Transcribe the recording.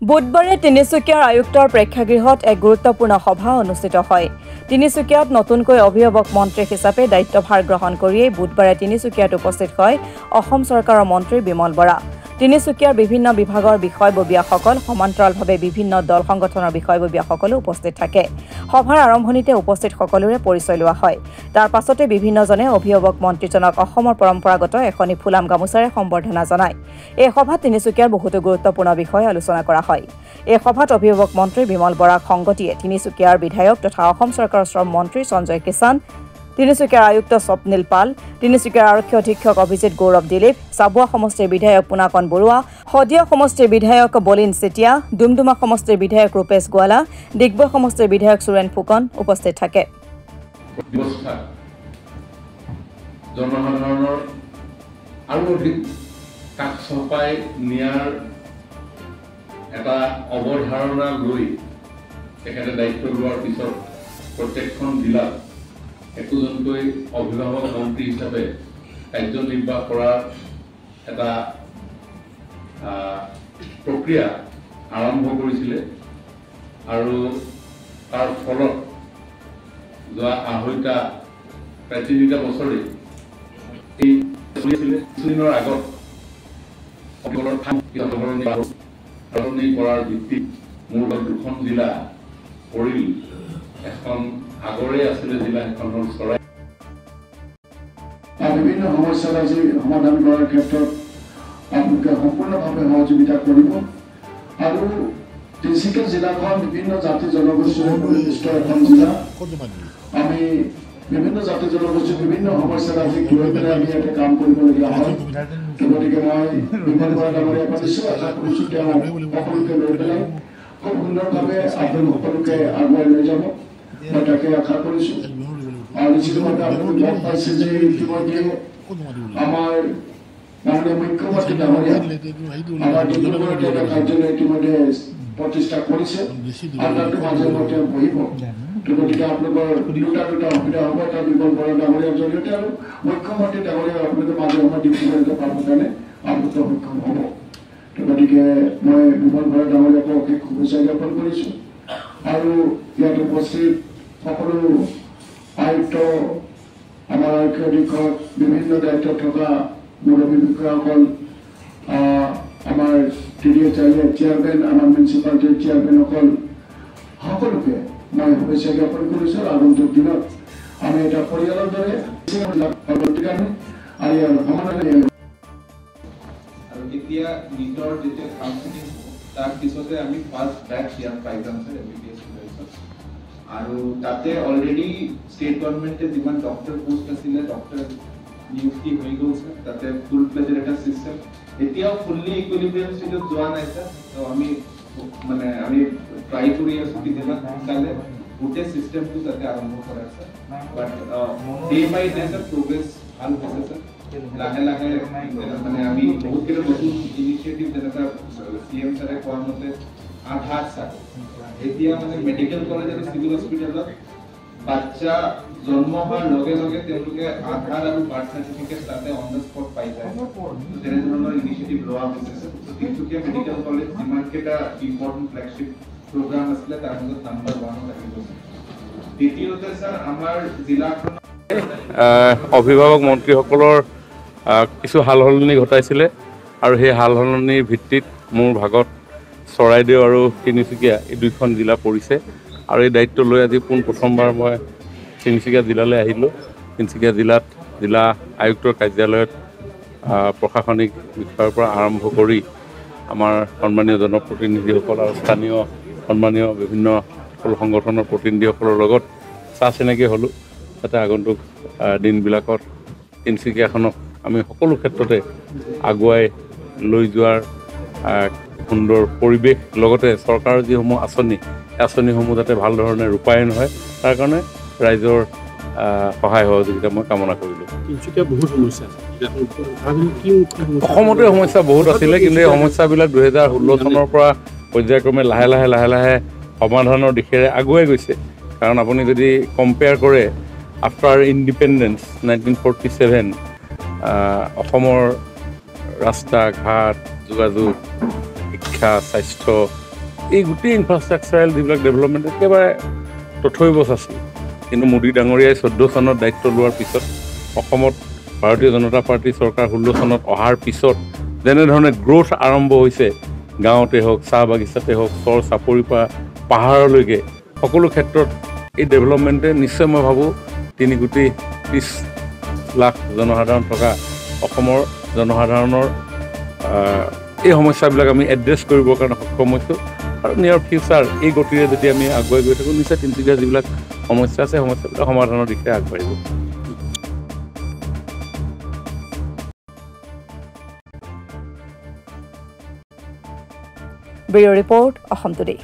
বুধবাৰে তিনিচুকীয়াৰ আয়ুক্তৰ প্ৰেক্ষাগৃহত এক গুৰুত্বপূৰ্ণ সভা অনুষ্ঠিত হয়। তিনিচুকীয়াত নতুনকৈ অভিভাৱক মন্ত্ৰী হিচাপে দায়িত্বভাৰ গ্ৰহণ কৰিয়েই বুধবাৰে তিনিচুকীয়াত উপস্থিত হয় অসম চৰকাৰৰ মন্ত্ৰী বিমল বৰা। তিনিচুকীয়াৰ বিভিন্ন বিভাগৰ বিষয়ববীয়াসকল সমান্তৰালভাৱে বিভিন্ন দল সংগঠনৰ বিষয়ববীয়াসকলো উপস্থিত থাকে। সভাৰ আৰম্ভণিতে উপস্থিত সকলোৰে পৰিচয় লোৱা হয়। তাৰ পাছতে বিভিন্নজনে অভিভাৱক মন্ত্ৰীজনক অসমৰ পৰম্পৰাগত এখনি ফুলাম গামোচাৰে সম্বৰ্ধনা জনায়। এই সভাত তিনিচুকীয়াৰ বহুতো গুৰুত্বপূৰ্ণ বিষয় আলোচনা কৰা হয়। এই সভাত অভিভাৱক মন্ত্ৰী বিমল বৰাক সংগতিয়ে তিনিচুকীয়াৰ বিধায়ক তথা অসম চৰকাৰৰ শ্ৰম মন্ত্ৰী সঞ্জয় কিষাণ, তিনিচুকীয়াৰ আয়ুক্ত স্বপ্নীল পাল, তিনিচুকীয়াৰ আৰক্ষী অধীক্ষক অভিজিৎ গৌৰৱ দিলীপ, চাবুৱা সমষ্টিৰ বিধায়ক পুনাকন বৰুৱা, শদিয়া সমষ্টিৰ বিধায়ক বলিন চেতিয়া, ডুমডুমা সমষ্টিৰ বিধায়ক ৰূপেশ গোৱালা, ডিগবৈ সমষ্টিৰ বিধায়ক সুৰেন ফুকন উপস্থিত থাকে। জনসাধাৰণৰ আৰু অধিক কাষ চপাই নিয়াৰ এটা অৱধাৰণা লৈ তেখেতে দায়িত্ব লোৱাৰ পিছত প্ৰত্যেকখন জিলাত একোজনকৈ অভিভাৱক মন্ত্ৰী হিচাপে কাৰ্যনিৰ্বাহ কৰাৰ এটা প্ৰক্ৰিয়া আৰম্ভ কৰিছিলে আৰু তাৰ ফলত যোৱা প্ৰায় 3টা বছৰে এই কিছুদিনৰ আগত সকলৰ সলনি কৰাৰ ভিত্তিত মোৰ 2খন জিলা পৰিল। এখন আগৰে আছিলে জিলা, এখন হ'ল চৰাই। বিভিন্ন সমস্যা আজি সমাধান কৰাৰ ক্ষেত্ৰত আপোনালোকে সম্পূৰ্ণভাৱে সহযোগিতা কৰিব আৰু তিনিচুকীয়া জিলাখন বিভিন্ন জাতি জনগোষ্ঠীৰে পৰিবেষ্টিত এখন জিলা। আমি বিভিন্ন জাতি জনগোষ্ঠীৰ বিভিন্ন সমস্যাৰ আজি লৈ পেলাই আমি ইয়াতে কাম কৰিবলগীয়া হয়। গতিকে মই বিমল বৰা ডাঙৰীয়াক নিশ্চয় আশা কৰিছোঁ তেওঁ সকলোকে লৈ পেলাই খুব সুন্দৰভাৱে আপোনালোক সকলোকে আগুৱাই লৈ যাব, মই তাকে আশা কৰিছোঁ। আৰু নিশ্চিতভাৱে আপোনালোকে গম পাইছে যে ইতিমধ্যে আমাৰ মাননীয় মুখ্যমন্ত্ৰী ডাঙৰীয়া আমাৰ ডিব্ৰুগড়ত এটা কাৰ্যালয় ইতিমধ্যে প্ৰতিষ্ঠা কৰিছে আৰু তাতো মাজে মাজে বহিব। গতিকে আপোনালোকৰ দুটা সুবিধা হ'ব, এটা বিমল বৰা ডাঙৰীয়াৰ জৰিয়তে আৰু মুখ্যমন্ত্ৰী ডাঙৰীয়া আপোনালোকে মাজে সময়ে ডিব্ৰুগড়তে পাবৰ কাৰণে আপোনালোকে সক্ষম হ'ব। গতিকে মই বিমল বৰা ডাঙৰীয়াকো অশেষ শুভেচ্ছা জ্ঞাপন কৰিছোঁ আৰু ইয়াত উপস্থিত সকলো আয়ুক্ত, আমাৰ আৰক্ষী অধীক্ষক, বিভিন্ন দায়িত্বত থকা মুৰব্বী বিষয়াসকল, আমাৰ চেয়াৰমেন, আমাৰ মিউনিচিপালিটিৰ চেয়াৰমেনসকল, সকলোকে মই শুভেচ্ছা জ্ঞাপন কৰিছোঁ। আগন্তুক দিনত আমি এটা পৰিয়ালৰ দৰে আৰু এতিয়া নিজৰ যেতিয়া কাউন্সেলিং তাৰ পিছতে আমি ফাৰ্ষ্ট বেচ ইয়াত পাই যাম স্যাৰ MBBS ষ্টুডেণ্টছ আৰু তাতে অলৰেডি ষ্টেট গভৰ্ণমেণ্টে যিমান ডক্টৰ পোষ্ট আছিলে ডক্টৰ নিযুক্তি হৈ গ'ল স্যাৰ। তাতে ফুল প্লেজৰ এটা চিষ্টেম এতিয়াও ফুল্লি ইকুইলিব্ৰিয়াম ষ্টেটত যোৱা নাই স্যাৰ। তো আমি ট্ৰাই কৰি আছোঁ কি যিমান সোনকালে গোটেই চিষ্টেমটো তাতে আৰম্ভ কৰাৰ স্যাৰ। বাট ডে বাই ডে স্যাৰ প্ৰগ্ৰেছ ভাল হৈছে স্যাৰ। লাহে লাহে মানে আমি বহুতকেইটা নতুন ইনিচিয়েটিভ যেনেকুৱা CM ছাৰে কোৱা মতে আধাৰ স্যাৰ এতিয়া মানে মেডিকেল কলেজ আৰু চিভিল হস্পিটেলত বাচ্চা জন্ম হোৱাৰ লগে লগে তেওঁলোকে আধাৰ আৰু বাৰ্থ চাৰ্টিফিকেট তাতে অন দ্য স্পট পাই যায়। তেনেধৰণৰ ইনিচিয়েটিভ লোৱা হৈছে। তিনিচুকীয়া মেডিকেল কলেজ যিমানকেইটা ইম্পৰ্টেণ্ট ফ্লেগশ্বিপ প্ৰগ্ৰাম আছিলে তাৰ মাজত নাম্বাৰ 1 লাগিব। দ্বিতীয়তে স্যাৰ আমাৰ জিলাখন অভিভাৱক মন্ত্ৰীসকলৰ কিছু সাল সলনি ঘটাইছিলে আৰু সেই সাল সলনিৰ ভিত্তিত মোৰ ভাগত চৰাইদেউ আৰু তিনিচুকীয়া এই 2খন জিলা পৰিছে আৰু এই দায়িত্ব লৈ আজি প্ৰথমবাৰ মই তিনিচুকীয়া জিলালৈ আহিলোঁ। তিনিচুকীয়া জিলাত জিলা আয়ুক্তৰ কাৰ্যালয়ত প্ৰশাসনিক বিষয়ৰ পৰা আৰম্ভ কৰি আমাৰ সন্মানীয় জনপ্ৰতিনিধিসকল আৰু স্থানীয় সন্মানীয় বিভিন্ন সংগঠনৰ প্ৰতিনিধিসকলৰ লগত চাহ চিনাকি হ'লোঁ, যাতে আগন্তুক দিনবিলাকত তিনিচুকীয়াখনক আমি সকলো ক্ষেত্ৰতে আগুৱাই লৈ যোৱাৰ সুন্দৰ পৰিৱেশ, লগতে চৰকাৰৰ যিসমূহ আঁচনি সেই আঁচনিসমূহ যাতে ভাল ধৰণে ৰূপায়ণ হয় তাৰ কাৰণে ৰাইজৰ সহায় সহযোগিতা মই কামনা কৰিলোঁ। অসমতে সমস্যা বহুত আছিলে, কিন্তু এই সমস্যাবিলাক 2016 চনৰ পৰা পৰ্যায়ক্ৰমে লাহে লাহে সমাধানৰ দিশেৰে আগুৱাই গৈছে। কাৰণ আপুনি যদি কম্পেয়াৰ কৰে আফটাৰ ইণ্ডিপেণ্ডেঞ্চ 1947 অসমৰ ৰাস্তা ঘাট, যোগাযোগ, শিক্ষা, স্বাস্থ্য এই গোটেই ইনফ্ৰাষ্ট্ৰাকচাৰেল যিবিলাক ডেভেলপমেণ্ট একেবাৰে তথৈবচ আছিল কিন্তু মোদী ডাঙৰীয়াই 14 চনত দায়িত্ব লোৱাৰ পিছত অসমত ভাৰতীয় জনতা পাৰ্টী চৰকাৰ 16 চনত অহাৰ পিছত যেনেধৰণে গ্ৰোথ আৰম্ভ হৈছে গাঁৱতে হওক চাহ বাগিচাতে হওক চৰ চাপৰিৰ পৰা পাহাৰলৈকে সকলো ক্ষেত্ৰত এই ডেভেলপমেণ্টে নিশ্চয় মই ভাবোঁ 3 কোটি 30 লাখ জনসাধাৰণ থকা অসমৰ জনসাধাৰণৰ এই সমস্যাবিলাক আমি এড্ৰেছ কৰিবৰ কাৰণে সক্ষম হৈছোঁ আৰু নিয়াৰ ফিউচাৰ এই গতিৰে যদি আমি আগুৱাই গৈ থাকোঁ নিশ্চয় তিনিচুকীয়াৰ যিবিলাক সমস্যা আছে সমস্যাবিলাক সমাধানৰ দিশে আগবাঢ়িব ব্যুৰ ৰিপৰ্ট অসম টুডে